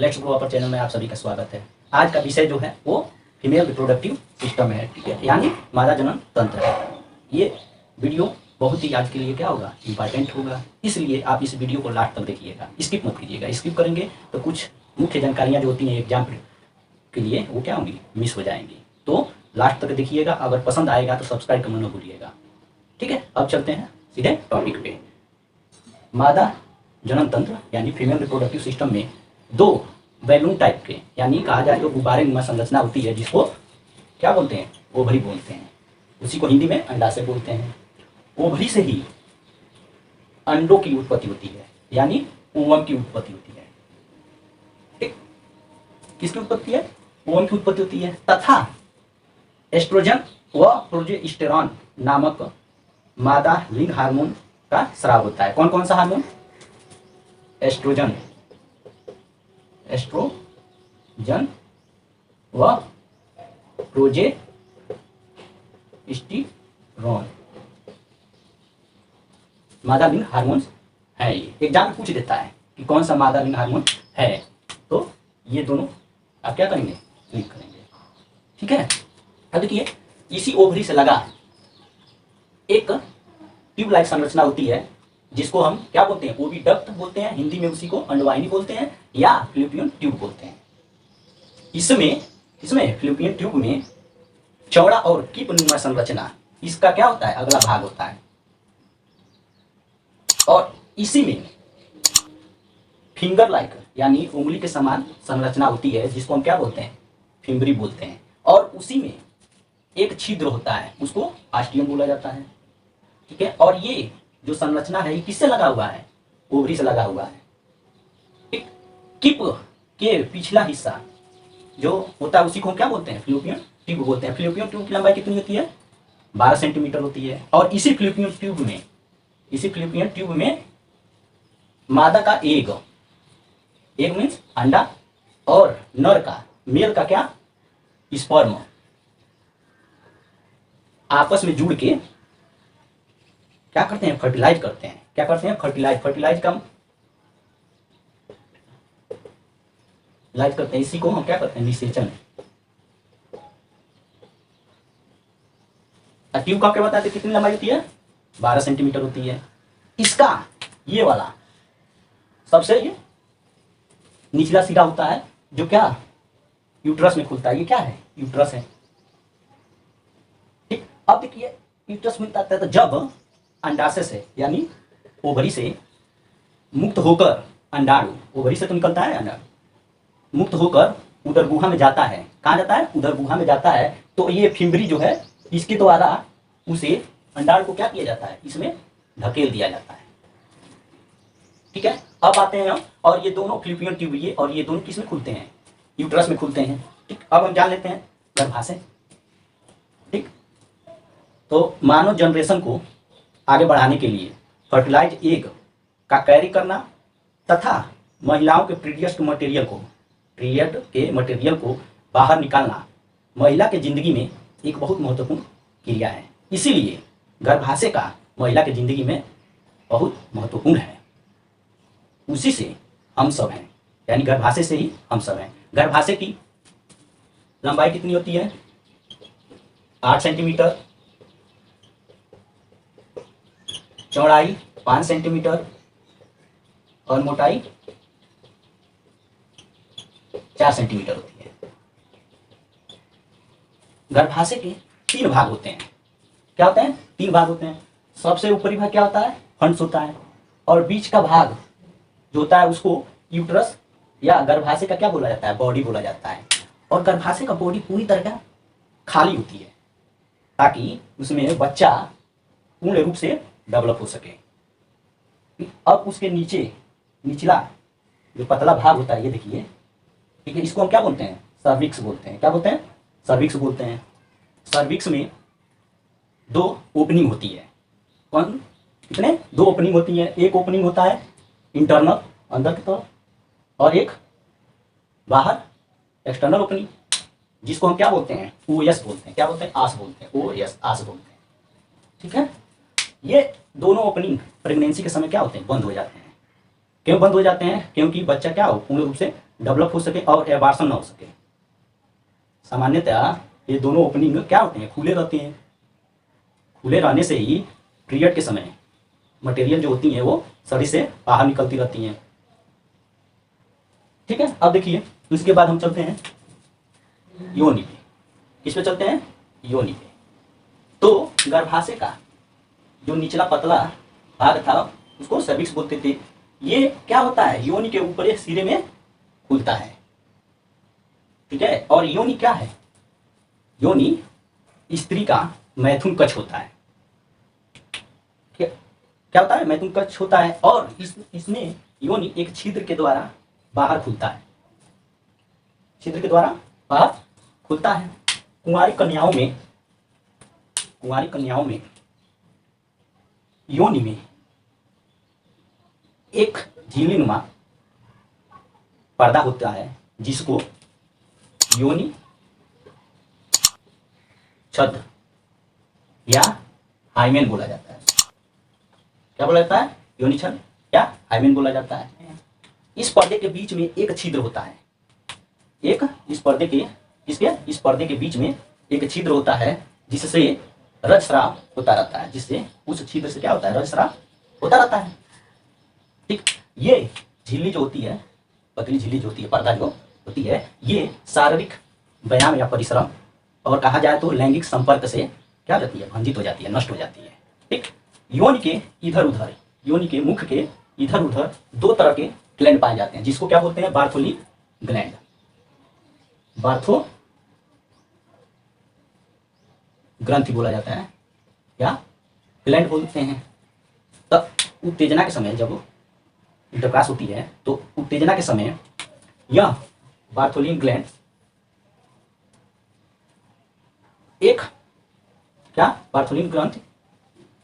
Let's grow upper channel में आप सभी का स्वागत है। आज का विषय जो है वो फीमेल रिप्रोडक्टिव सिस्टम है, ठीक है, यानी मादा जनन तंत्र है। ये वीडियो बहुत ही आज के लिए क्या होगा, इंपॉर्टेंट होगा, इसलिए आप इस वीडियो को लास्ट तक देखिएगा, स्किप मत कीजिएगा। स्किप करेंगे तो कुछ मुख्य जानकारियाँ जो होती हैं एग्जाम के लिए वो क्या होंगी, मिस हो जाएंगी। तो लास्ट तक देखिएगा, अगर पसंद आएगा तो सब्सक्राइब करना न भूलिएगा, ठीक है। अब चलते हैं सीधे टॉपिक पे। मादा जनन तंत्र यानी फीमेल रिप्रोडक्टिव सिस्टम में दो बैलून टाइप के, यानी कहा जाए तो गुब्बारे नुमा संरचना होती है, जिसको क्या बोलते हैं, ओवरी बोलते हैं। उसी को हिंदी में अंडाशय बोलते हैं। ओवरी से ही अंडों की उत्पत्ति होती है, यानी ओवम की उत्पत्ति होती है। ठीक, किसकी उत्पत्ति है, ओवम की उत्पत्ति होती है, तथा एस्ट्रोजन व प्रोजेस्टेरॉन नामक मादा लिंग हार्मोन का स्राव होता है। कौन कौन सा हार्मोन, एस्ट्रोजन व प्रोजेस्टेरॉन मादा लिंग हार्मोन्स है। ये एग्जाम पूछ देता है कि कौन सा मादा लिंग हार्मोन है, तो ये दोनों आप क्या करेंगे, क्लिक करेंगे, ठीक है। अब देखिए, इसी ओवरी से लगा एक ट्यूब लाइक संरचना होती है, जिसको हम क्या बोलते हैं, ओविडक्ट बोलते हैं, हिंदी में उसी को अंडवाहिनी बोलते हैं या फ्लूपियन ट्यूब बोलते हैं। इसमें फ्लूपियन ट्यूब में चौड़ा और कीपनुमा संरचना, इसका क्या होता है, अगला भाग होता है। और इसी में फिंगर लाइक यानी उंगली के समान संरचना होती है, जिसको हम क्या बोलते हैं, फिम्बरी बोलते हैं। और उसी में एक छिद्र होता है, उसको आस्टियम बोला जाता है, ठीक है। और ये जो संरचना है ये किससे लगा हुआ है, ओवरी से लगा हुआ है। ठीक, किप के पिछला हिस्सा जो होता है उसी को हम क्या बोलते हैं, फ्लूपियन ट्यूब बोलते हैं। फ्लूपियन ट्यूब की लंबाई कितनी होती है, 12 सेंटीमीटर होती है। और इसी फ्लूपियन ट्यूब में मादा का एग मीन्स अंडा, और नर का, मेल का क्या, स्पर्म, आपस में जुड़ के क्या करते हैं, फर्टिलाइज करते हैं। क्या करते हैं, फर्टिलाइज करते हैं। इसी को हम क्या करते हैं, निषेचन। ट्यूब का क्या बताते, कितनी लंबाई होती है, 12 सेंटीमीटर होती है। इसका ये वाला सबसे ये निचला सिरा होता है, जो क्या यूट्रस में खुलता है। ये क्या है, यूट्रस है, ठीक। अब देखिए, यूट्रस मिलता है तो जब अंडाशय से यानी ओवरी से मुक्त होकर अंडाणु, ओवरी से तो निकलता है अंडाणु, मुक्त होकर उदर गुहा में जाता है। कहाँ जाता है, उदर गुहा में जाता है। तो ये फिम्बरी जो है, इसके द्वारा उसे अंडाणु को क्या किया जाता है, इसमें धकेल दिया जाता है, ठीक है। अब आते हैं हम, और ये दोनों फ्लूपियन ट्यूब, ये और ये दोनों किसमें खुलते हैं, यूट्रस में खुलते हैं, ठीक। अब हम जान लेते हैं गर्भाशय, ठीक। तो मानव जनरेशन को आगे बढ़ाने के लिए फर्टिलाइज एग का कैरी करना तथा महिलाओं के पीरियड के मटेरियल को बाहर निकालना महिला के जिंदगी में एक बहुत महत्वपूर्ण क्रिया है। इसीलिए गर्भाशय का महिला के जिंदगी में बहुत महत्वपूर्ण है। उसी से हम सब हैं, यानी गर्भाशय से ही हम सब हैं। गर्भाशय की लंबाई कितनी होती है, 8 सेंटीमीटर, चौड़ाई 5 सेंटीमीटर और मोटाई 4 सेंटीमीटर होती है। गर्भाशय के 3 भाग होते हैं। क्या होते हैं, 3 भाग होते हैं। सबसे ऊपरी भाग क्या होता है, फंड्स होता है। और बीच का भाग जो होता है उसको यूट्रस या गर्भाशय का क्या बोला जाता है, बॉडी बोला जाता है। और गर्भाशय का बॉडी पूरी तरह खाली होती है, ताकि उसमें बच्चा पूर्ण रूप से डेवलप हो सके। अब उसके निचला जो पतला भाग होता है, ये देखिए, ठीक है, इसको हम क्या बोलते हैं, सर्विक्स बोलते हैं। क्या बोलते हैं, सर्विक्स बोलते हैं। सर्विक्स में 2 ओपनिंग होती है। कौन, कितने, 2 ओपनिंग होती है। एक ओपनिंग होता है इंटरनल, अंदर की तरफ, और एक बाहर एक्सटर्नल ओपनिंग, जिसको हम क्या बोलते हैं, ओएस बोलते हैं। क्या बोलते हैं, आस बोलते हैं, ओएस, आस बोलते हैं, ठीक है। ये दोनों ओपनिंग प्रेगनेंसी के समय क्या होते हैं, बंद हो जाते हैं। क्यों बंद हो जाते हैं, क्योंकि बच्चा क्या हो, पूर्ण रूप से डेवलप हो सके और एबार्सन ना हो सके। सामान्यतः ये दोनों ओपनिंग क्या होते हैं, खुले रहते हैं। खुले रहने से ही पीरियड के समय मटेरियल जो होती हैं वो शरीर से बाहर निकलती रहती हैं। ठीक है, अब देखिए इसके बाद हम चलते हैं योनि पे। किस पे चलते हैं, योनि पे। तो गर्भाशय का जो निचला पतला भाग था उसको सर्विक्स बोलते थे। ये क्या होता है, योनि के ऊपर सिरे में खुलता है। ठीक है, और योनि क्या है, योनि स्त्री का मैथुन कक्ष होता है। क्या होता है, मैथुन कक्ष होता है, और इसमें योनि एक छिद्र के द्वारा बाहर खुलता है। छिद्र के द्वारा बाहर खुलता है। कुंवारी कन्याओं में योनि में एक झिल्लीनुमा पर्दा होता है जिसको योनि छद्म या हाइमेन बोला जाता है। क्या बोला जाता है, योनि छद्म या हाइमेन बोला जाता है। इस पर्दे के बीच में एक छिद्र होता है। इस पर्दे के बीच में एक छिद्र होता है जिससे रजस्राव होता रहता है। जिससे उस छिद्र से क्या होता है, रजस्राव होता रहता है। ठीक, ये झिल्ली जो होती है, पतली झिल्ली जो होती है, पर्दा जो होती है, ये शारीरिक व्यायाम या परिश्रम और कहा जाए तो लैंगिक संपर्क से क्या हो जाती है, भंजित हो जाती है, नष्ट हो जाती है। ठीक, योनि के इधर उधर, योनि के मुख के इधर उधर दो तरह के ग्लैंड पाए जाते हैं जिसको क्या बोलते हैं, बार्थोली ग्लैंड। बार्थो ग्रंथि बोला जाता है या ग्लैंड बोलते हैं। तब उत्तेजना के समय, जब इंटरकास्ट होती है तो उत्तेजना के समय यह बार्थोलिन ग्लैंड बार्थोलिन ग्रंथि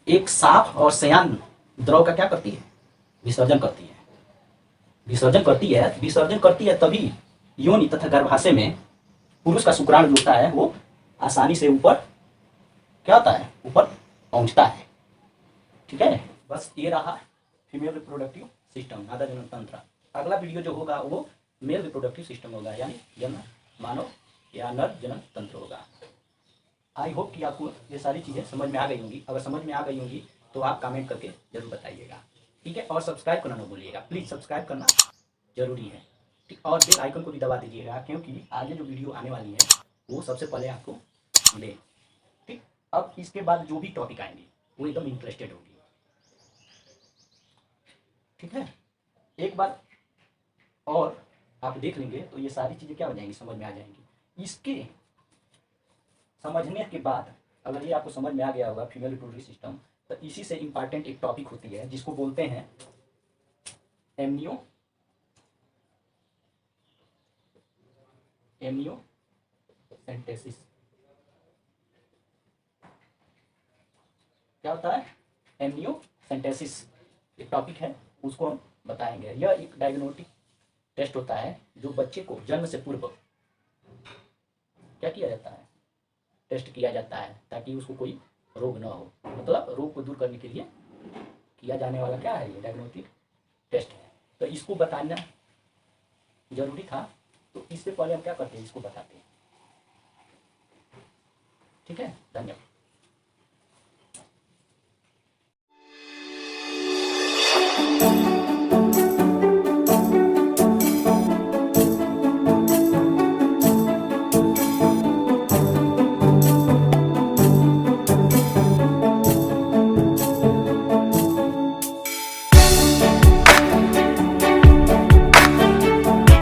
एक साफ और सयान द्रव का क्या करती है, विसर्जन करती है। तभी योनि तथा गर्भाशय में पुरुष का शुक्राणु जो होता है वो आसानी से ऊपर क्या होता है, ऊपर पहुंचता है। ठीक है, बस ये रहा फीमेल रिप्रोडक्टिव सिस्टम, मादा जनन तंत्र। अगला वीडियो जो होगा वो मेल रिप्रोडक्टिव सिस्टम होगा, यानी जन्म मानव या नर जनन तंत्र होगा। आई होप कि आपको ये सारी चीज़ें समझ में आ गई होंगी। अगर समझ में आ गई होंगी तो आप कमेंट करके जरूर बताइएगा। ठीक है, और सब्सक्राइब करना ना भूलिएगा, प्लीज़ सब्सक्राइब करना जरूरी है। ठीक, और बेल आइकन को भी दबा दीजिएगा क्योंकि आगे जो वीडियो आने वाली है वो सबसे पहले आपको मिले। ठीक, अब इसके बाद जो भी टॉपिक आएंगे वो एकदम इंटरेस्टेड होगी। ठीक है, एक बार और आप देख लेंगे तो ये सारी चीज़ें क्या हो जाएंगी, समझ में आ जाएंगी। इसके समझने के बाद अगर ये आपको समझ में आ गया होगा फीमेल रिप्रोडक्टिव सिस्टम, तो इसी से इंपॉर्टेंट एक टॉपिक होती है जिसको बोलते हैं एमनियोसेंटेसिस। क्या होता है, एमनियोसेंटेसिस एक टॉपिक है, उसको हम बताएंगे। यह एक डायग्नोस्टिक टेस्ट होता है जो बच्चे को जन्म से पूर्व क्या किया जाता है, टेस्ट किया जाता है ताकि उसको कोई रोग ना हो। मतलब रोग को दूर करने के लिए किया जाने वाला क्या है, ये डायग्नोस्टिक टेस्ट है। तो इसको बताना जरूरी था, तो इससे पहले हम क्या करते हैं, इसको बताते हैं। ठीक है, धन्यवाद।